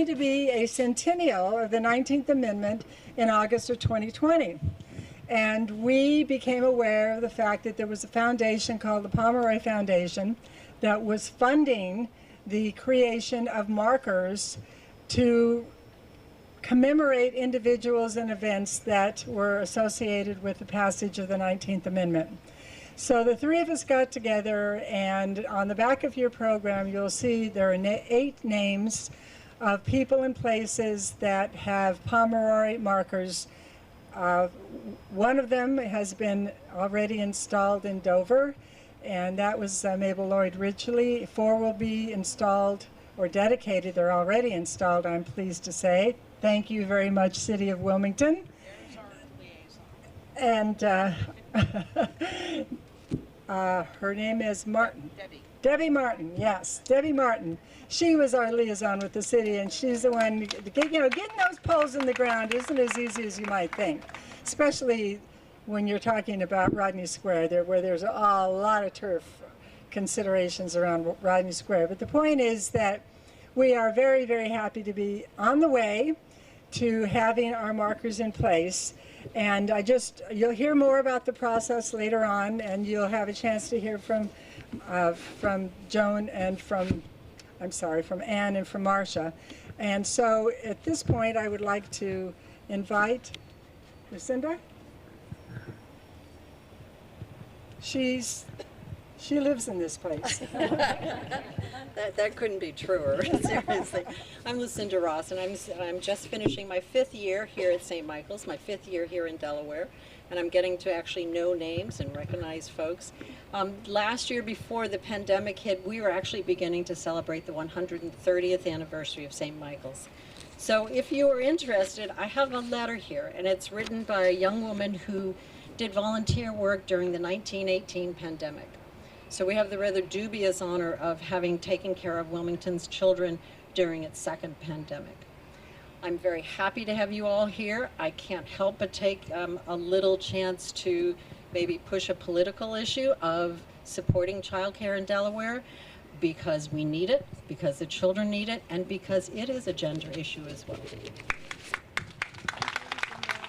going to be a centennial of the 19th Amendment in August of 2020. And we became aware of the fact that there was a foundation called the Pomeroy Foundation that was funding the creation of markers to commemorate individuals and events that were associated with the passage of the 19th Amendment. So the three of us got together, and on the back of your program you'll see there are 8 names of people and places that have Pomeroy markers. One of them has been already installed in Dover, and that was Mabel Lloyd Ridgely. 4 will be installed or dedicated. They're already installed, I'm pleased to say. Thank you very much, City of Wilmington. And her name is Martin. Debbie Martin, yes, Debbie Martin. She was our liaison with the city, and she's the one, you know, getting those poles in the ground isn't as easy as you might think, especially when you're talking about Rodney Square, where there's a lot of turf considerations around Rodney Square. But the point is that we are very, very happy to be on the way to having our markers in place. And you'll hear more about the process later on, and you'll have a chance to hear from Joan and from Anne and from Marcia. And so at this point, I would like to invite Lucinda. She lives in this place. That couldn't be truer, seriously. I'm Lucinda Ross, and I'm just finishing my 5th year here at St. Michael's, my 5th year here in Delaware, and I'm getting to actually know names and recognize folks. Last year, before the pandemic hit, we were actually beginning to celebrate the 130th anniversary of St. Michael's. So if you are interested, I have a letter here, and it's written by a young woman who did volunteer work during the 1918 pandemic. So we have the rather dubious honor of having taken care of Wilmington's children during its 2nd pandemic. I'm very happy to have you all here. I can't help but take a little chance to maybe push a political issue of supporting childcare in Delaware, because we need it, because the children need it, and because it is a gender issue as well.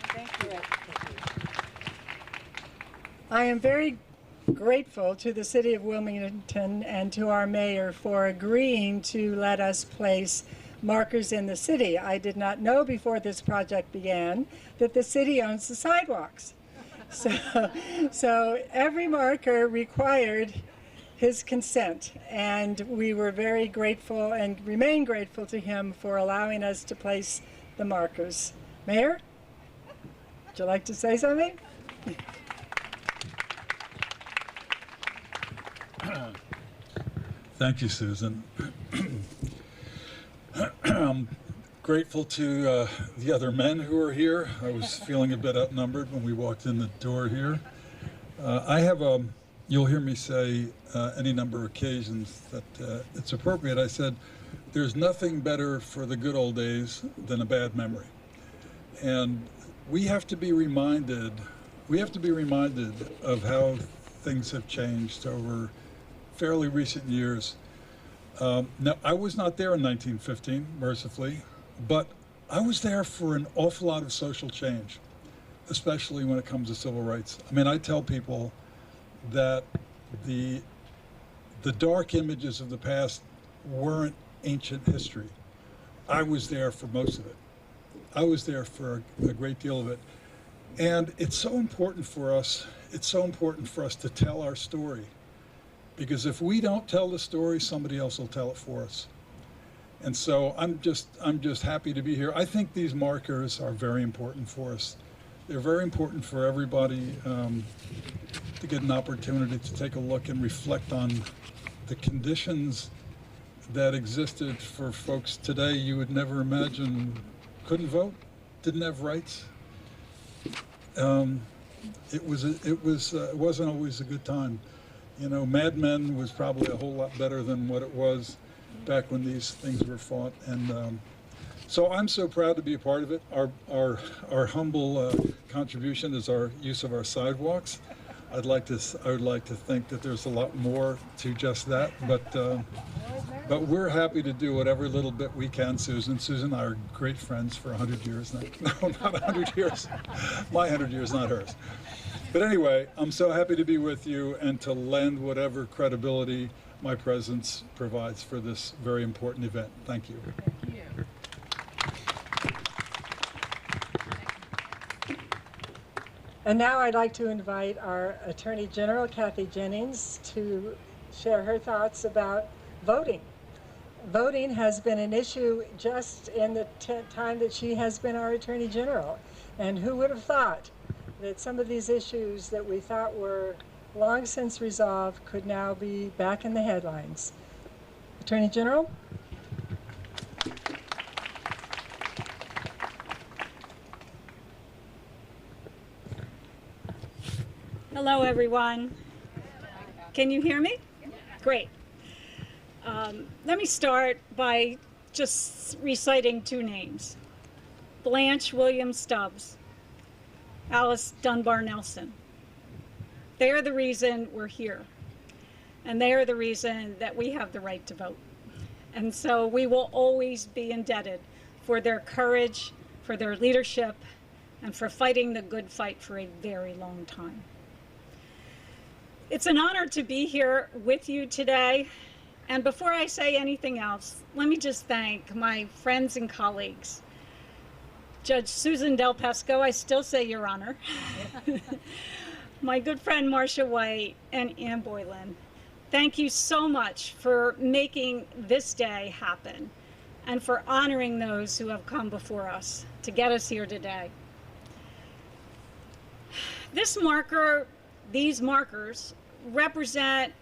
Thank you. I am very grateful to the City of Wilmington and to our mayor for agreeing to let us place markers in the city. I did not know before this project began that the city owns the sidewalks. So every marker required his consent, and we were very grateful and remain grateful to him for allowing us to place the markers. Mayor, would you like to say something? Thank you, Susan. I'm grateful to the other men who are here. I was feeling a bit outnumbered when we walked in the door here. I have you'll hear me say any number of occasions that it's appropriate. I said, there's nothing better for the good old days than a bad memory. And we have to be reminded of how things have changed over fairly recent years. Now, I was not there in 1915, mercifully, but I was there for an awful lot of social change, especially when it comes to civil rights. I mean, I tell people that the dark images of the past weren't ancient history. I was there for most of it. I was there for a great deal of it. And it's so important for us, to tell our story. Because if we don't tell the story, somebody else will tell it for us. And so I'm just happy to be here. I think these markers are very important for us. They're very important for everybody to get an opportunity to take a look and reflect on the conditions that existed for folks today you would never imagine couldn't vote, didn't have rights. It wasn't always a good time. You know, Mad Men was probably a whole lot better than what it was back when these things were fought. And so I'm so proud to be a part of it. Our humble contribution is our use of our sidewalks. I would like to think that there's a lot more to just that, but But we're happy to do whatever little bit we can, Susan. Susan and I are great friends for 100 years now. No, not 100 years. My 100 years, not hers. But anyway, I'm so happy to be with you and to lend whatever credibility my presence provides for this very important event. Thank you. Thank you. And now I'd like to invite our Attorney General, Kathy Jennings, to share her thoughts about voting. Voting has been an issue just in the time that she has been our Attorney General. And who would have thought that some of these issues that we thought were long since resolved could now be back in the headlines. Attorney General? Hello, everyone. Can you hear me? Great. Let me start by just reciting two names. Blanche Williams Stubbs, Alice Dunbar Nelson. They are the reason we're here. And they are the reason that we have the right to vote. And so we will always be indebted for their courage, for their leadership, and for fighting the good fight for a very long time. It's an honor to be here with you today. And before I say anything else, let me just thank my friends and colleagues. Judge Susan Del Pesco, I still say Your Honor. My good friend Marcia White and Ann Boylan. Thank you so much for making this day happen and for honoring those who have come before us to get us here today. This marker, these markers represent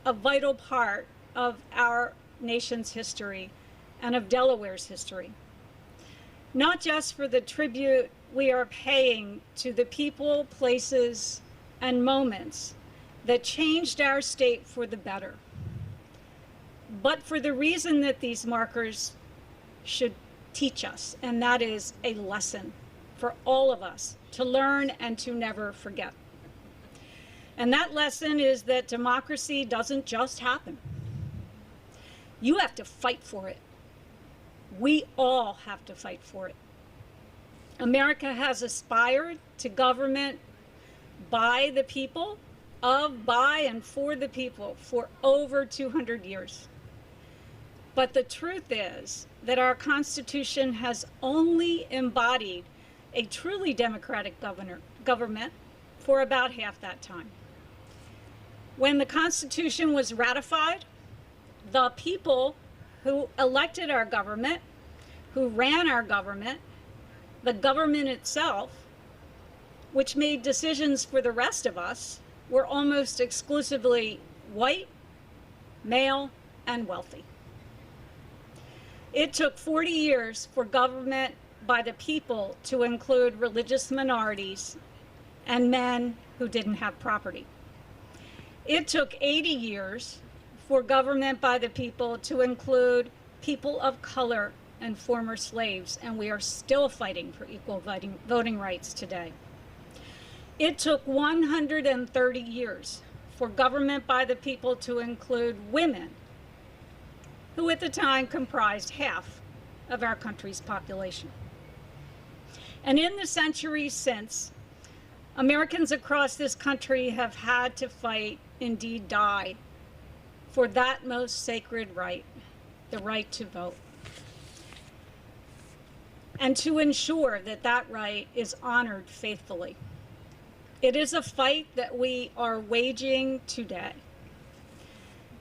a vital part of our nation's history and of Delaware's history. Not just for the tribute we are paying to the people, places, and moments that changed our state for the better, but for the reason that these markers should teach us, and that is a lesson for all of us to learn and to never forget. And that lesson is that democracy doesn't just happen. You have to fight for it. We all have to fight for it. America has aspired to government by the people, of, by, and for the people for over 200 years. But the truth is that our Constitution has only embodied a truly democratic government for about half that time. When the Constitution was ratified, the people who elected our government, who ran our government, the government itself, which made decisions for the rest of us, were almost exclusively white, male, and wealthy. It took 40 years for government by the people to include religious minorities and men who didn't have property. It took 80 years for government by the people to include people of color and former slaves, and we are still fighting for equal voting rights today. It took 130 years for government by the people to include women, who at the time comprised half of our country's population. And in the centuries since, Americans across this country have had to fight, indeed die, for that most sacred right, the right to vote, and to ensure that that right is honored faithfully. It is a fight that we are waging today.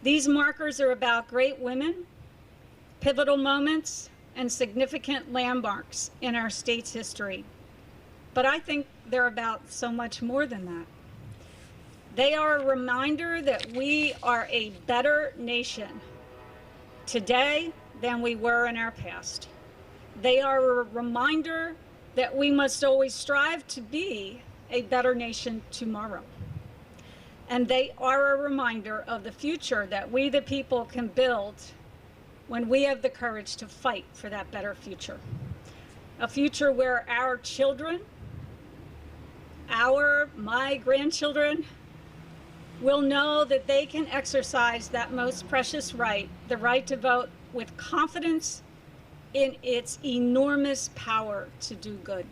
These markers are about great women, pivotal moments, and significant landmarks in our state's history. But I think they're about so much more than that. They are a reminder that we are a better nation today than we were in our past. They are a reminder that we must always strive to be a better nation tomorrow. And they are a reminder of the future that we, the people, can build when we have the courage to fight for that better future. A future where our children, my grandchildren, will know that they can exercise that most precious right, the right to vote, with confidence in its enormous power to do good.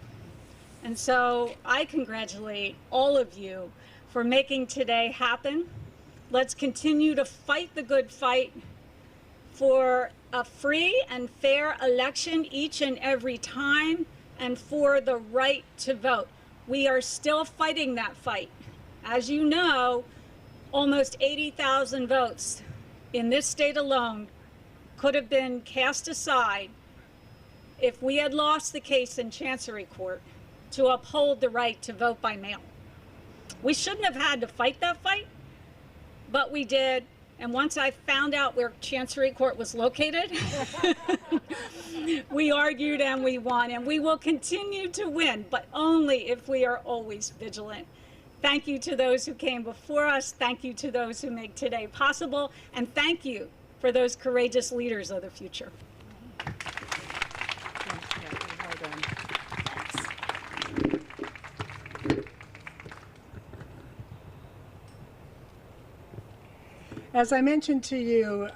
And so I congratulate all of you for making today happen. Let's continue to fight the good fight for a free and fair election each and every time, and for the right to vote. We are still fighting that fight. As you know, almost 80,000 votes in this state alone could have been cast aside if we had lost the case in Chancery Court to uphold the right to vote by mail. We shouldn't have had to fight that fight, but we did. And once I found out where Chancery Court was located, we argued and we won, and we will continue to win, but only if we are always vigilant. Thank you to those who came before us. Thank you to those who make today possible. And thank you for those courageous leaders of the future. As I mentioned to you,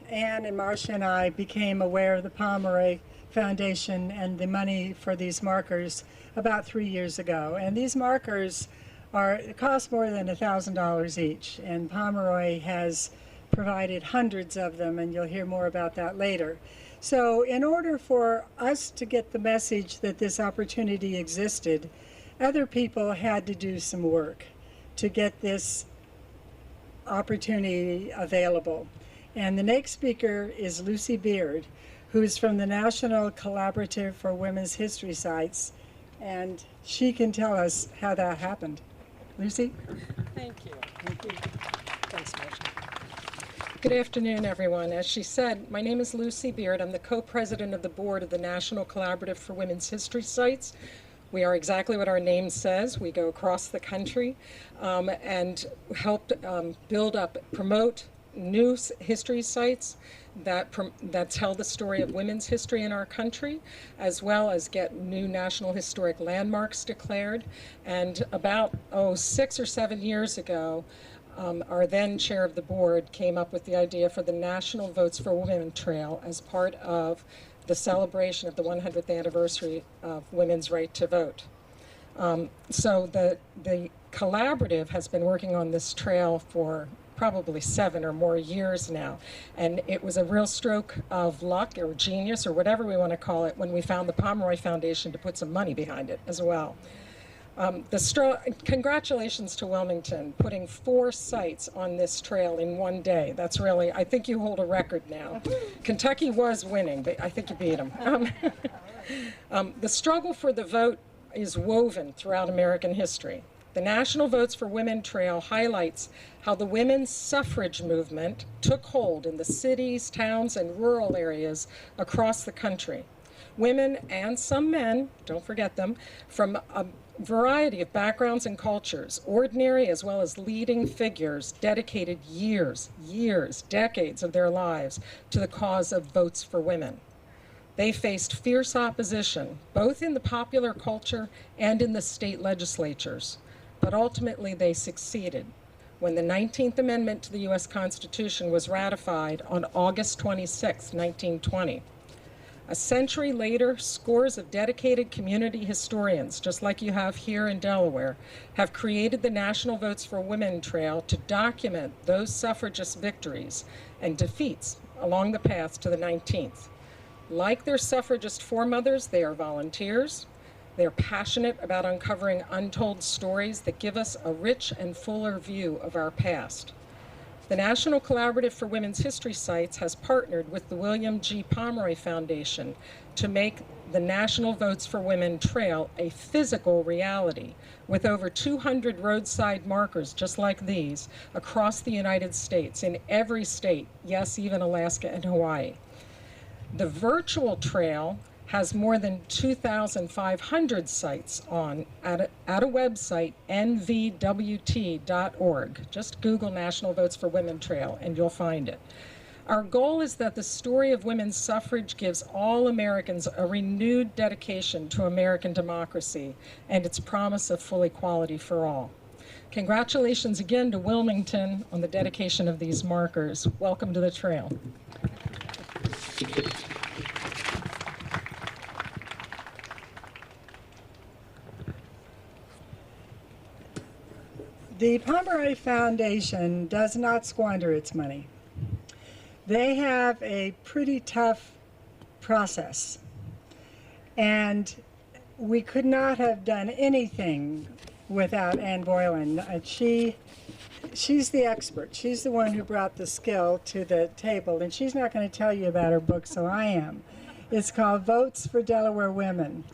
Anne and Marcia and I became aware of the Pomeroy Foundation and the money for these markers about 3 years ago. And these markers cost more than $1,000 each. And Pomeroy has provided hundreds of them, and you'll hear more about that later. So in order for us to get the message that this opportunity existed, other people had to do some work to get this opportunity available. And the next speaker is Lucy Beard, who is from the National Collaborative for Women's History Sites, and she can tell us how that happened. Lucy? Thank you. Thanks, Marcia. Good afternoon, everyone. As she said, my name is Lucy Beard. I'm the co-president of the board of the National Collaborative for Women's History Sites. We are exactly what our name says. We go across the country and help promote new history sites that tell the story of women's history in our country, as well as get new National Historic Landmarks declared. And about 6 or 7 years ago, our then chair of the board came up with the idea for the National Votes for Women Trail as part of the celebration of the 100th anniversary of women's right to vote. So the collaborative has been working on this trail for probably 7 or more years now. And it was a real stroke of luck or genius or whatever we want to call it when we found the Pomeroy Foundation to put some money behind it as well. Congratulations to Wilmington, putting 4 sites on this trail in one day. That's really, I think you hold a record now. Kentucky was winning, but I think you beat them. The struggle for the vote is woven throughout American history. The National Votes for Women Trail highlights how the women's suffrage movement took hold in the cities, towns, and rural areas across the country. Women and some men, don't forget them, from a variety of backgrounds and cultures, ordinary as well as leading figures, dedicated years, decades of their lives to the cause of votes for women. They faced fierce opposition, both in the popular culture and in the state legislatures, but ultimately they succeeded when the 19th Amendment to the U.S. Constitution was ratified on August 26, 1920. A century later, scores of dedicated community historians, just like you have here in Delaware, have created the National Votes for Women Trail to document those suffragist victories and defeats along the path to the 19th. Like their suffragist foremothers, they are volunteers. They're passionate about uncovering untold stories that give us a rich and fuller view of our past. The National Collaborative for Women's History Sites has partnered with the William G. Pomeroy Foundation to make the National Votes for Women Trail a physical reality, with over 200 roadside markers just like these across the United States, in every state, yes, even Alaska and Hawaii. The virtual trail has more than 2,500 sites at a website, nvwt.org. Just Google National Votes for Women Trail and you'll find it. Our goal is that the story of women's suffrage gives all Americans a renewed dedication to American democracy and its promise of full equality for all. Congratulations again to Wilmington on the dedication of these markers. Welcome to the trail. The Pomeroy Foundation does not squander its money. They have a pretty tough process, and we could not have done anything without Ann Boylan. She's the expert. She's the one who brought the skill to the table, and she's not going to tell you about her book, so I am. It's called Votes for Delaware Women.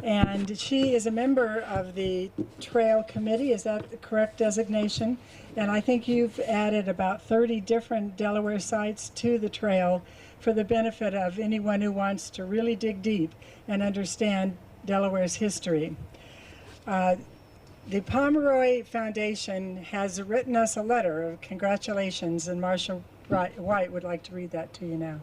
And she is a member of the Trail Committee. Is that the correct designation? And I think you've added about 30 different Delaware sites to the trail for the benefit of anyone who wants to really dig deep and understand Delaware's history. The Pomeroy Foundation has written us a letter of congratulations, and Marcia White would like to read that to you now.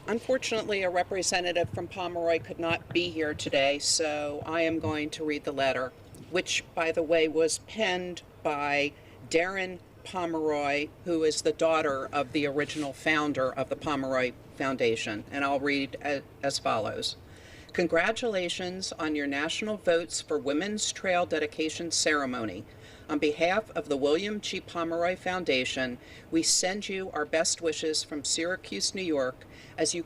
Unfortunately, a representative from Pomeroy could not be here today, so I am going to read the letter, which, by the way, was penned by Darren Pomeroy, who is the daughter of the original founder of the Pomeroy Foundation, and I'll read as follows. Congratulations on your National Votes for Women's Trail Dedication Ceremony. On behalf of the William G. Pomeroy Foundation, we send you our best wishes from Syracuse, New York, as you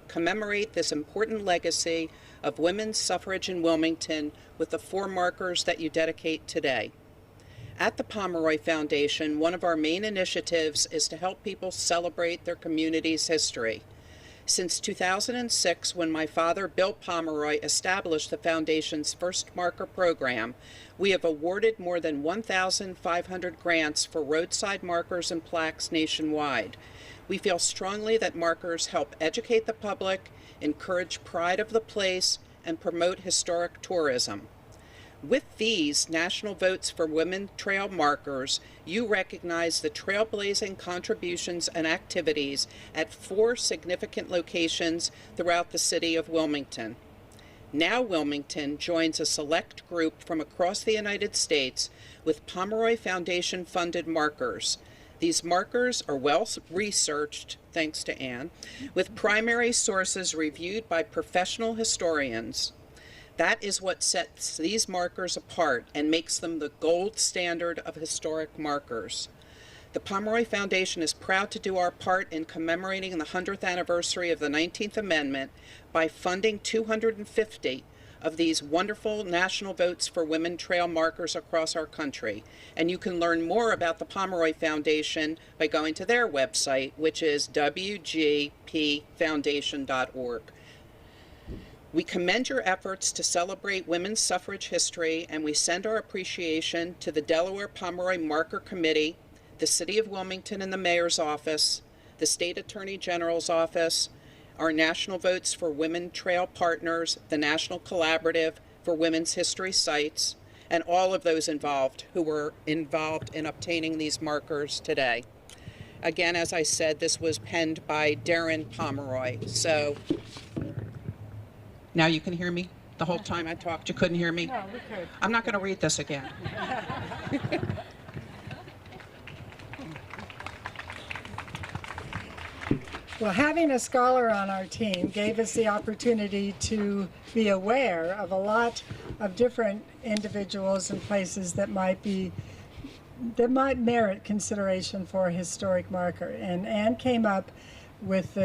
commemorate this important legacy of women's suffrage in Wilmington with the 4 markers that you dedicate today. At the Pomeroy Foundation, one of our main initiatives is to help people celebrate their community's history. Since 2006, when my father, Bill Pomeroy, established the Foundation's first marker program, we have awarded more than 1,500 grants for roadside markers and plaques nationwide. We feel strongly that markers help educate the public, encourage pride of the place, and promote historic tourism. With these National Votes for Women Trail markers, you recognize the trailblazing contributions and activities at 4 significant locations throughout the city of Wilmington. Now Wilmington joins a select group from across the United States with Pomeroy Foundation-funded markers. These markers are well researched, thanks to Anne, with primary sources reviewed by professional historians. That is what sets these markers apart and makes them the gold standard of historic markers. The Pomeroy Foundation is proud to do our part in commemorating the 100th anniversary of the 19th Amendment by funding 250 of these wonderful National Votes for Women trail markers across our country. And you can learn more about the Pomeroy Foundation by going to their website, which is wgpfoundation.org. We commend your efforts to celebrate women's suffrage history, and we send our appreciation to the Delaware Pomeroy Marker Committee, the City of Wilmington and the Mayor's Office, the State Attorney General's Office, our National Votes for Women Trail partners, the National Collaborative for Women's History Sites, and all of those involved who were involved in obtaining these markers today. Again, as I said, this was penned by Darren Pomeroy. So now you can hear me? The whole time I talked, you couldn't hear me? No, we could. I'm not going to read this again. Well, having a scholar on our team gave us the opportunity to be aware of a lot of different individuals and places that might merit consideration for a historic marker. And Anne came up with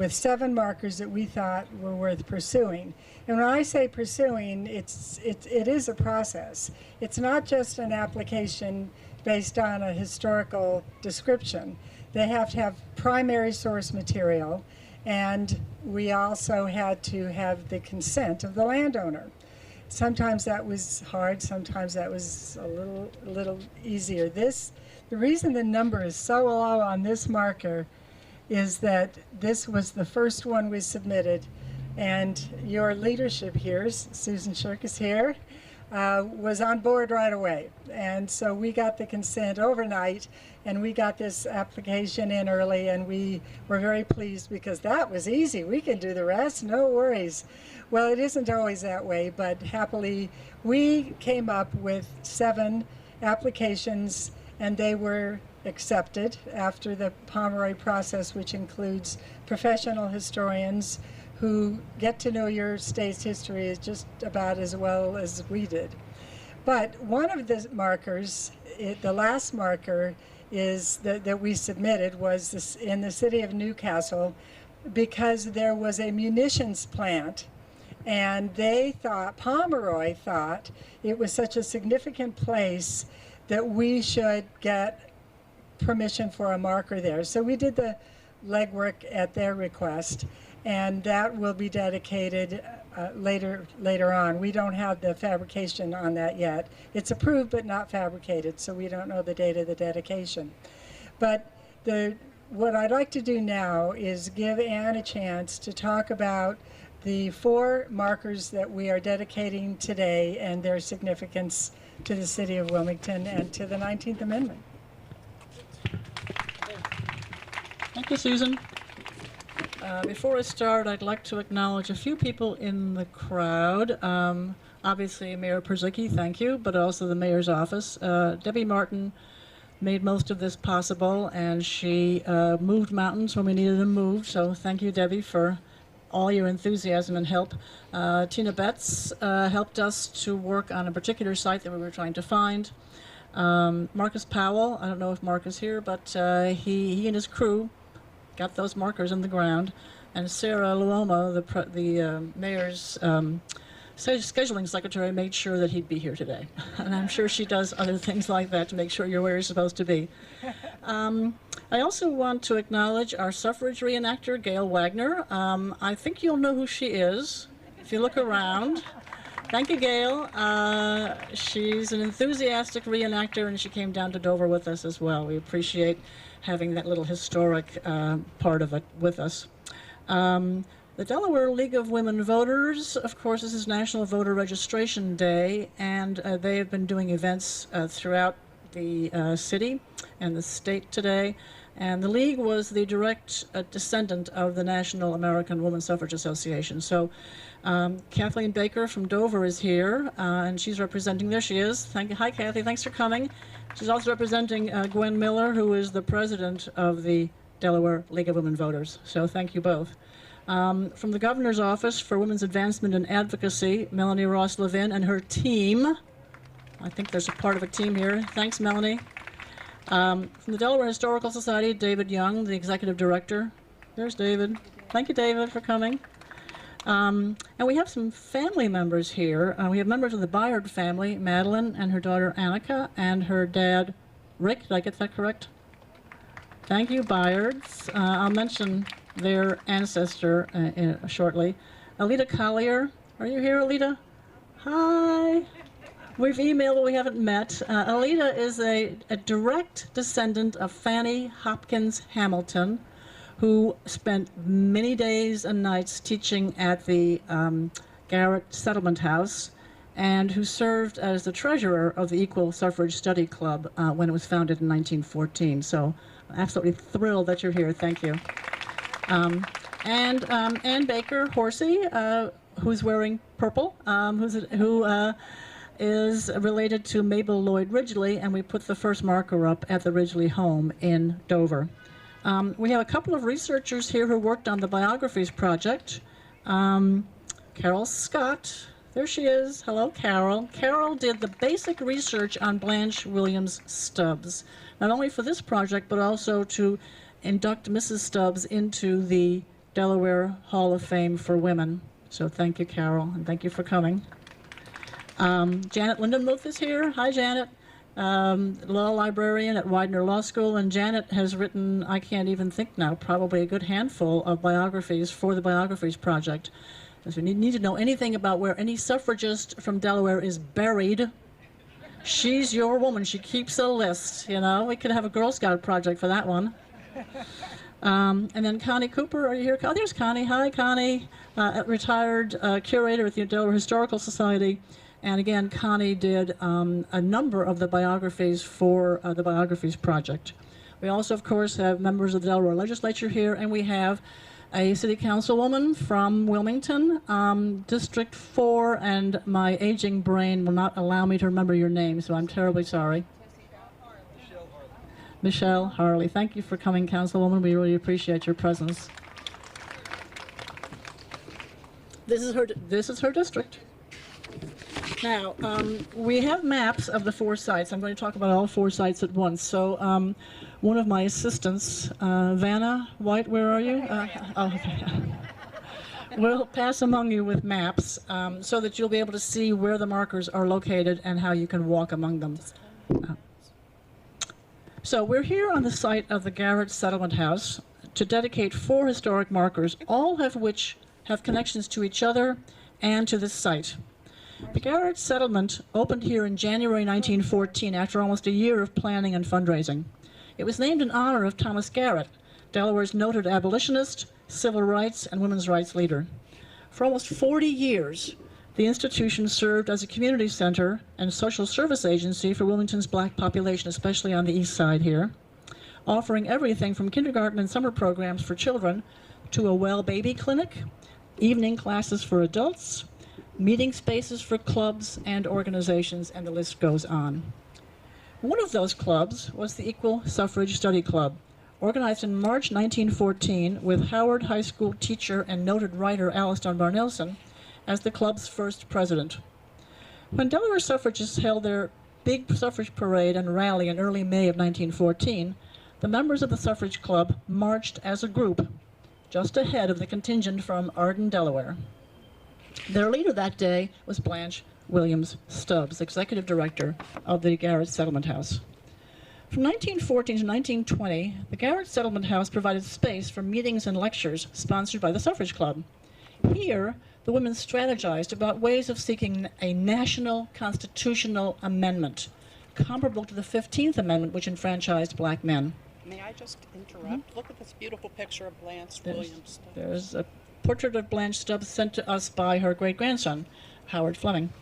7 markers that we thought were worth pursuing. And when I say pursuing, it is a process. It's not just an application based on a historical description. They have to have primary source material, and we also had to have the consent of the landowner. Sometimes that was hard, sometimes that was a little easier. The reason the number is so low on this marker is that this was the first one we submitted, and your leadership here, Susan Shirk is here, was on board right away. And so we got the consent overnight, and we got this application in early, and we were very pleased because that was easy. We can do the rest, no worries. Well, it isn't always that way, but happily we came up with 7 applications, and they were accepted after the Pomeroy process, which includes professional historians who get to know your state's history just about as well as we did. But one of the markers, the last marker is that we submitted was this, in the city of Newcastle, because there was a munitions plant, and they thought, Pomeroy thought, it was such a significant place that we should get permission for a marker there. So we did the legwork at their request, and that will be dedicated later on. We don't have the fabrication on that yet. It's approved but not fabricated, so we don't know the date of the dedication. But what I'd like to do now is give Anne a chance to talk about the 4 markers that we are dedicating today and their significance to the City of Wilmington and to the 19th Amendment. Thank you, Susan. Before I start, I'd like to acknowledge a few people in the crowd. Obviously, Mayor Perzicki, thank you, but also the mayor's office. Debbie Martin made most of this possible, and she moved mountains when we needed them moved, so thank you, Debbie, for all your enthusiasm and help. Tina Betts helped us to work on a particular site that we were trying to find. Marcus Powell, I don't know if Mark is here, but he and his crew got those markers in the ground. And Sarah Luoma, the mayor's scheduling secretary, made sure that he'd be here today. And I'm sure she does other things like that to make sure you're where you're supposed to be. I also want to acknowledge our suffrage reenactor, Gail Wagner. I think you'll know who she is if you look around. Thank you, Gail. She's an enthusiastic reenactor, and she came down to Dover with us as well. We appreciate having that little historic part of it with us. The Delaware League of Women Voters, of course, this is National Voter Registration Day, and they have been doing events throughout the city and the state today. And the League was the direct descendant of the National American Woman Suffrage Association. So Kathleen Baker from Dover is here, and she's representing, there she is. Hi, Kathy, thanks for coming. She's also representing Gwen Miller, who is the president of the Delaware League of Women Voters. So thank you both. From the Governor's Office for Women's Advancement and Advocacy, Melanie Ross Levin and her team. I think there's a part of a team here. Thanks, Melanie. From the Delaware Historical Society, David Young, the executive director. There's David. Thank you, David, for coming. And we have some family members here. We have members of the Byard family, Madeline and her daughter Annika, and her dad, Rick. Did I get that correct? Thank you, Byards. I'll mention their ancestor shortly. Alita Collier. Are you here, Alita? Hi. We've emailed, but we haven't met. Alita is a direct descendant of Fanny Hopkins Hamilton, who spent many days and nights teaching at the Garrett Settlement House, and who served as the treasurer of the Equal Suffrage Study Club when it was founded in 1914. So absolutely thrilled that you're here. Thank you. And Ann Baker Horsey, who's wearing purple, who is related to Mabel Lloyd Ridgely, and we put the first marker up at the Ridgely home in Dover. We have a couple of researchers here who worked on the Biographies Project. Carol Scott, there she is. Hello, Carol. Carol did the basic research on Blanche Williams Stubbs, not only for this project, but also to induct Mrs. Stubbs into the Delaware Hall of Fame for Women. So thank you, Carol, and thank you for coming. Janet Lindenmuth is here. Hi, Janet. Law librarian at Widener Law School, and Janet has written, I can't even think now, probably a good handful of biographies for the Biographies Project. If you need to know anything about where any suffragist from Delaware is buried, she's your woman. She keeps a list, you know. We could have a Girl Scout project for that one. And then Connie Cooper, are you here? Oh, there's Connie. Hi, Connie. Retired curator at the Delaware Historical Society. And again, Connie did a number of the biographies for the Biographies Project. We also, of course, have members of the Delaware Legislature here, and we have a city councilwoman from Wilmington, District 4, and my aging brain will not allow me to remember your name, so I'm terribly sorry. Michelle Harley. Thank you for coming, Councilwoman. We really appreciate your presence. This is her district. Now, we have maps of the 4 sites. I'm going to talk about all 4 sites at once. So, one of my assistants, Vanna White, where are you? We'll pass among you with maps so that you'll be able to see where the markers are located and how you can walk among them. So we're here on the site of the Garrett Settlement House to dedicate 4 historic markers, all of which have connections to each other and to this site. The Garrett Settlement opened here in January 1914 after almost a year of planning and fundraising. It was named in honor of Thomas Garrett, Delaware's noted abolitionist, civil rights, and women's rights leader. For almost 40 years, the institution served as a community center and social service agency for Wilmington's black population, especially on the east side here, offering everything from kindergarten and summer programs for children to a well baby clinic, evening classes for adults, meeting spaces for clubs and organizations, and the list goes on. One of those clubs was the Equal Suffrage Study Club, organized in March 1914 with Howard High School teacher and noted writer Alice Dunbar Nelson as the club's first president. When Delaware suffragists held their big suffrage parade and rally in early May of 1914, the members of the Suffrage Club marched as a group, just ahead of the contingent from Arden, Delaware. Their leader that day was Blanche Williams Stubbs, executive director of the Garrett Settlement House. From 1914 to 1920, the Garrett Settlement House provided space for meetings and lectures sponsored by the Suffrage Club. Here, the women strategized about ways of seeking a national constitutional amendment, comparable to the 15th Amendment, which enfranchised black men. May I just interrupt? Look at this beautiful picture of Blanche Williams Stubbs. There's a portrait of Blanche Stubbs sent to us by her great-grandson, Howard Fleming.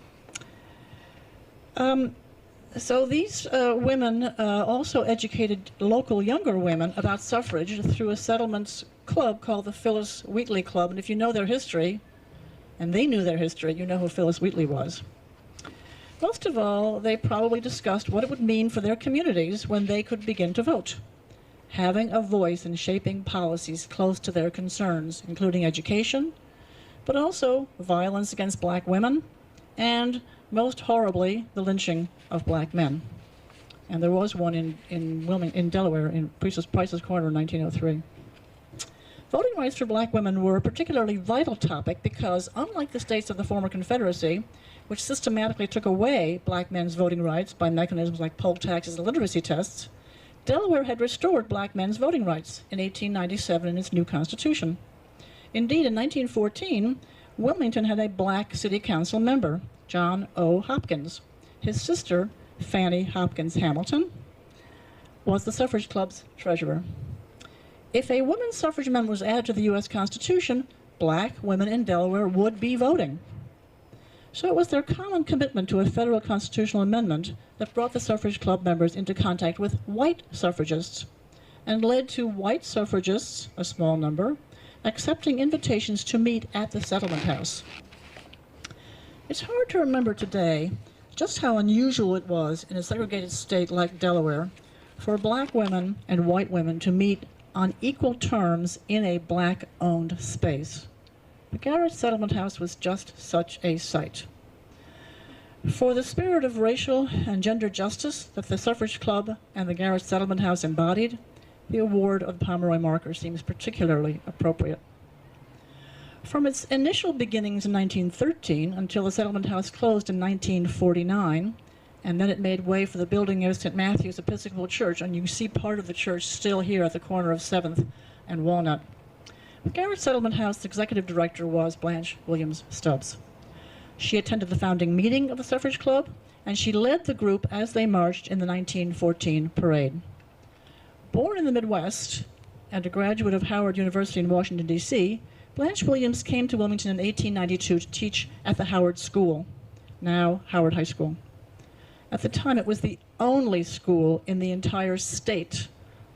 So these women also educated local younger women about suffrage through a settlements club called the Phyllis Wheatley Club. And if you know their history, and they knew their history, you know who Phyllis Wheatley was. Most of all, they probably discussed what it would mean for their communities when they could begin to vote, having a voice in shaping policies close to their concerns, including education, but also violence against black women, and most horribly, the lynching of black men. And there was one in Delaware, in Price's Corner in 1903. Voting rights for black women were a particularly vital topic because, unlike the states of the former Confederacy, which systematically took away black men's voting rights by mechanisms like poll taxes and literacy tests, Delaware had restored black men's voting rights in 1897 in its new constitution. Indeed, in 1914, Wilmington had a black city council member, John O. Hopkins. His sister, Fanny Hopkins Hamilton, was the Suffrage Club's treasurer. If a women's suffrage amendment was added to the U.S. Constitution, black women in Delaware would be voting. So it was their common commitment to a federal constitutional amendment that brought the Suffrage Club members into contact with white suffragists and led to white suffragists, a small number, accepting invitations to meet at the Settlement House. It's hard to remember today just how unusual it was in a segregated state like Delaware for black women and white women to meet on equal terms in a black-owned space. The Garrett Settlement House was just such a site. For the spirit of racial and gender justice that the Suffrage Club and the Garrett Settlement House embodied, the award of the Pomeroy marker seems particularly appropriate. From its initial beginnings in 1913 until the Settlement House closed in 1949, and then it made way for the building of St. Matthew's Episcopal Church, and you see part of the church still here at the corner of 7th and Walnut. The Garrett Settlement House executive director was Blanche Williams Stubbs. She attended the founding meeting of the Suffrage Club, and she led the group as they marched in the 1914 parade. Born in the Midwest and a graduate of Howard University in Washington, D.C., Blanche Williams came to Wilmington in 1892 to teach at the Howard School. now Howard High School. At the time, it was the only school in the entire state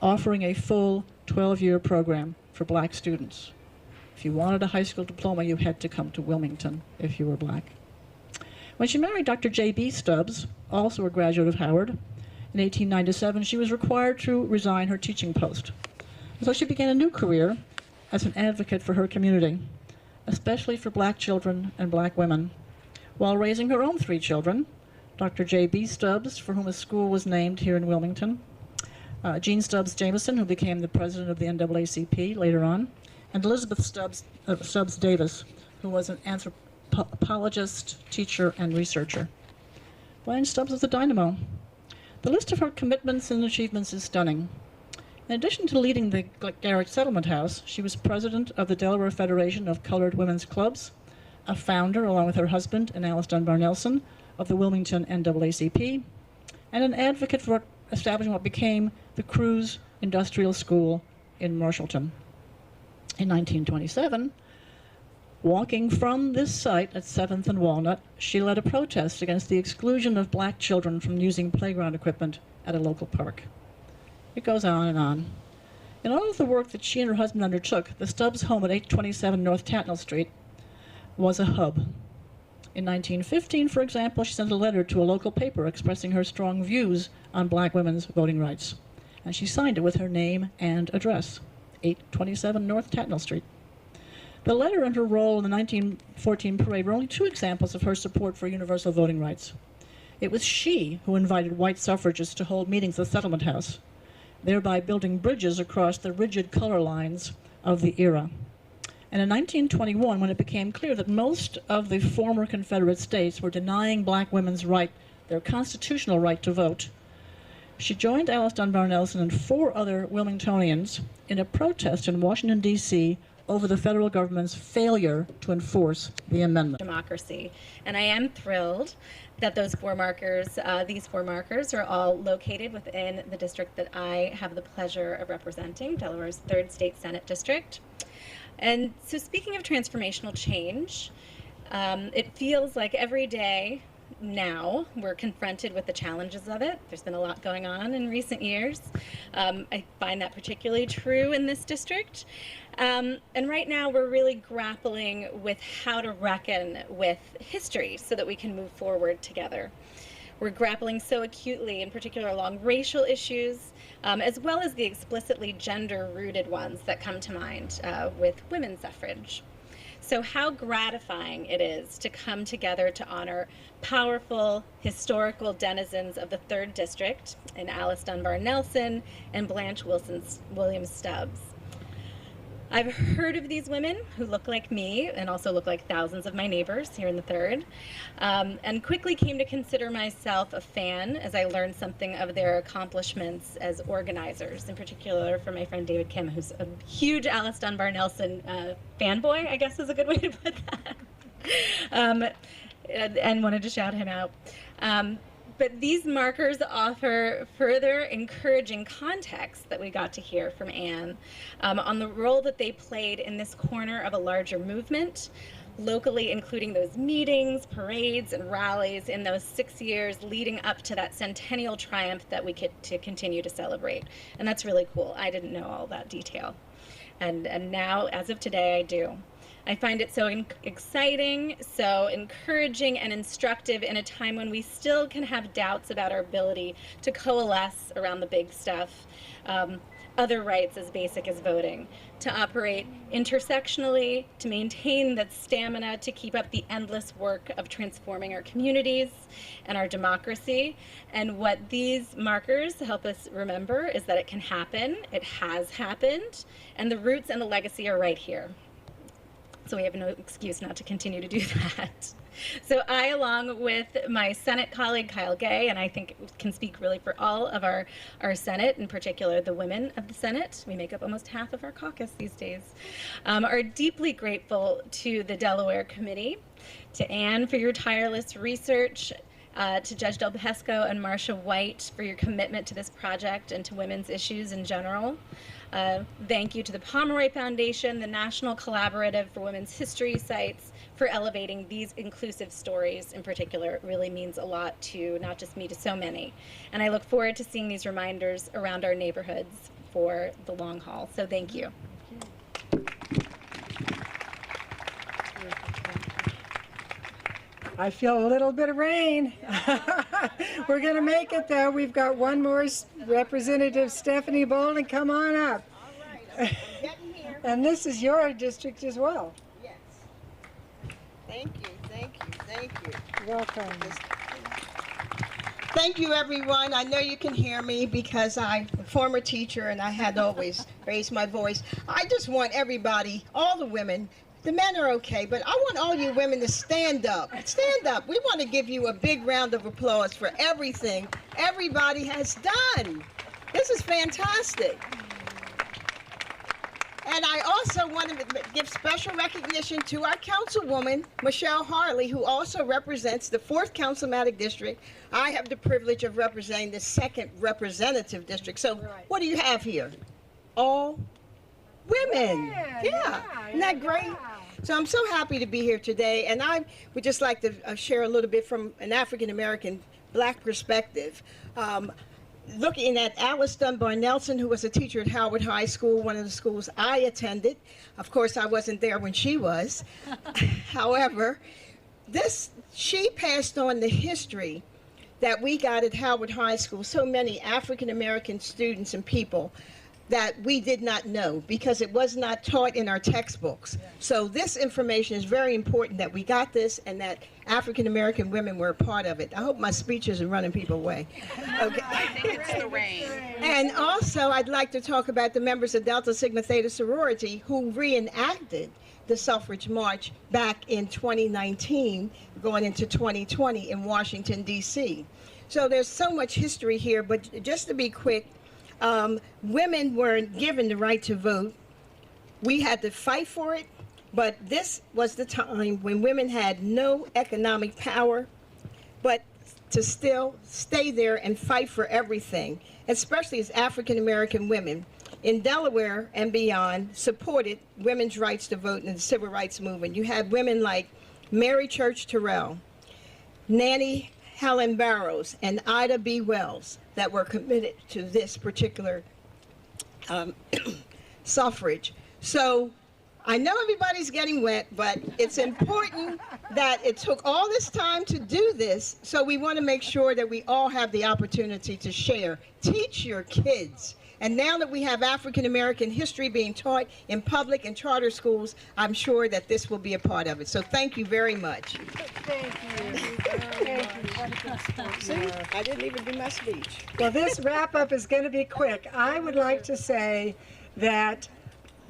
offering a full 12-year program for black students. If you wanted a high school diploma, you had to come to Wilmington if you were black. When she married Dr. J.B. Stubbs, also a graduate of Howard, in 1897, she was required to resign her teaching post. So she began a new career as an advocate for her community, especially for black children and black women, while raising her own 3 children, Dr. J.B. Stubbs, for whom a school was named here in Wilmington, Jean Stubbs Jameson, who became the president of the NAACP later on, and Elizabeth Stubbs Davis, who was an anthropologist, teacher, and researcher. Blanche Stubbs was a dynamo. The list of her commitments and achievements is stunning. In addition to leading the Garrett Settlement House, she was president of the Delaware Federation of Colored Women's Clubs, a founder, along with her husband and Alice Dunbar Nelson, of the Wilmington NAACP, and an advocate for establishing what became the Cruz Industrial School in Marshallton. In 1927, walking from this site at 7th and Walnut, she led a protest against the exclusion of black children from using playground equipment at a local park. It goes on and on. In all of the work that she and her husband undertook, the Stubbs home at 827 North Tatnall Street was a hub. In 1915, for example, she sent a letter to a local paper expressing her strong views on black women's voting rights. And she signed it with her name and address, 827 North Tatnall Street. The letter and her role in the 1914 parade were only 2 examples of her support for universal voting rights. It was she who invited white suffragists to hold meetings at the Settlement House, thereby building bridges across the rigid color lines of the era. And in 1921, when it became clear that most of the former Confederate states were denying black women's right, their constitutional right to vote, she joined Alice Dunbar Nelson and 4 other Wilmingtonians in a protest in Washington, D.C. over the federal government's failure to enforce the amendment. Democracy. And I am thrilled that these 4 markers are all located within the district that I have the pleasure of representing, Delaware's 3rd State Senate District. And so speaking of transformational change, it feels like every day now we're confronted with the challenges of it. There's been a lot going on in recent years. I find that particularly true in this district. And right now we're really grappling with how to reckon with history so that we can move forward together. We're grappling so acutely, in particular, along racial issues, as well as the explicitly gender-rooted ones that come to mind with women's suffrage. So how gratifying it is to come together to honor powerful historical denizens of the 3rd District in Alice Dunbar Nelson and Blanche Williams Stubbs. I've heard of these women who look like me and also look like thousands of my neighbors here in the 3rd, and quickly came to consider myself a fan as I learned something of their accomplishments as organizers, in particular for my friend David Kim, who's a huge Alice Dunbar Nelson fanboy, I guess is a good way to put that, and wanted to shout him out. But these markers offer further encouraging context that we got to hear from Anne on the role that they played in this corner of a larger movement, locally including those meetings, parades, and rallies in those 6 years leading up to that centennial triumph that we get to continue to celebrate. And that's really cool. I didn't know all that detail. And now, as of today, I do. I find it so exciting, so encouraging and instructive in a time when we still can have doubts about our ability to coalesce around the big stuff, other rights as basic as voting, to operate intersectionally, to maintain that stamina to keep up the endless work of transforming our communities and our democracy. And what these markers help us remember is that it can happen, it has happened, and the roots and the legacy are right here. So we have no excuse not to continue to do that. So I, along with my Senate colleague, Kyle Gay, and I think can speak really for all of our Senate, in particular the women of the Senate, we make up almost half of our caucus these days, are deeply grateful to the Delaware Committee, to Anne for your tireless research, to Judge Del Pesco and Marcia White for your commitment to this project and to women's issues in general. Thank you to the Pomeroy Foundation, the National Collaborative for Women's History Sites, for elevating these inclusive stories in particular really means a lot to not just me, to so many. And I look forward to seeing these reminders around our neighborhoods for the long haul. So thank you. I feel a little bit of rain. We're going to make it, though. We've got one more representative, Stephanie Baldwin. Come on up. I'm getting here. And this is your district as well. Yes. Thank you, thank you, thank you. Welcome. Thank you, everyone. I know you can hear me because I'm a former teacher and I had to always raise my voice. I just want everybody, all the women, the men are okay, but I want all you women to stand up. Stand up. We want to give you a big round of applause for everything everybody has done. This is fantastic. And I also want to give special recognition to our councilwoman, Michelle Harley, who also represents the 4th Councilmatic District. I have the privilege of representing the 2nd Representative District. So what do you have here? All women. Yeah. Isn't that great? So I'm so happy to be here today, and I would just like to share a little bit from an African-American Black perspective. Looking at Alice Dunbar Nelson, who was a teacher at Howard High School, one of the schools I attended. Of course, I wasn't there when she was. However, she passed on the history that we got at Howard High School, so many African-American students and people that we did not know because it was not taught in our textbooks. So this information is very important that we got this and that African-American women were a part of it. I hope my speech isn't running people away. Okay. I think it's the rain. And also I'd like to talk about the members of Delta Sigma Theta sorority who reenacted the suffrage march back in 2019, going into 2020 in Washington, D.C. So there's so much history here, but just to be quick, women weren't given the right to vote. We had to fight for it, but this was the time when women had no economic power, but to still stay there and fight for everything, especially as African-American women in Delaware and beyond supported women's rights to vote in the civil rights movement. You had women like Mary Church Terrell, Nannie Helen Barrows, and Ida B. Wells that were committed to this particular suffrage. So I know everybody's getting wet, but it's important that it took all this time to do this, so we want to make sure that we all have the opportunity to share. Teach your kids. And now that we have African American history being taught in public and charter schools, I'm sure that this will be a part of it. So thank you very much. Thank you. Thank you. What a good story. See, I didn't even do my speech. Well, this wrap-up is going to be quick. I would like to say that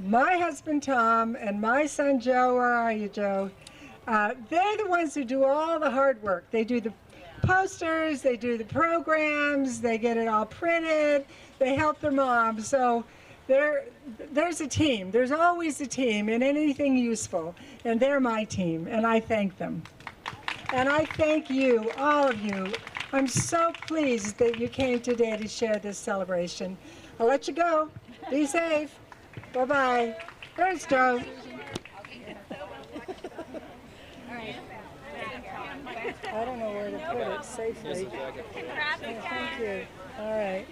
my husband Tom and my son Joe, where are you, Joe? They're the ones who do all the hard work. They do the posters, they do the programs, they get it all printed, they help their mom. So there's a team. There's always a team in anything useful, and they're my team, and I thank them. And I thank you, all of you. I'm so pleased that you came today to share this celebration. I'll let you go. Be safe. Bye-bye. There's Joe. I don't know where to put it safely. Thank you. All right.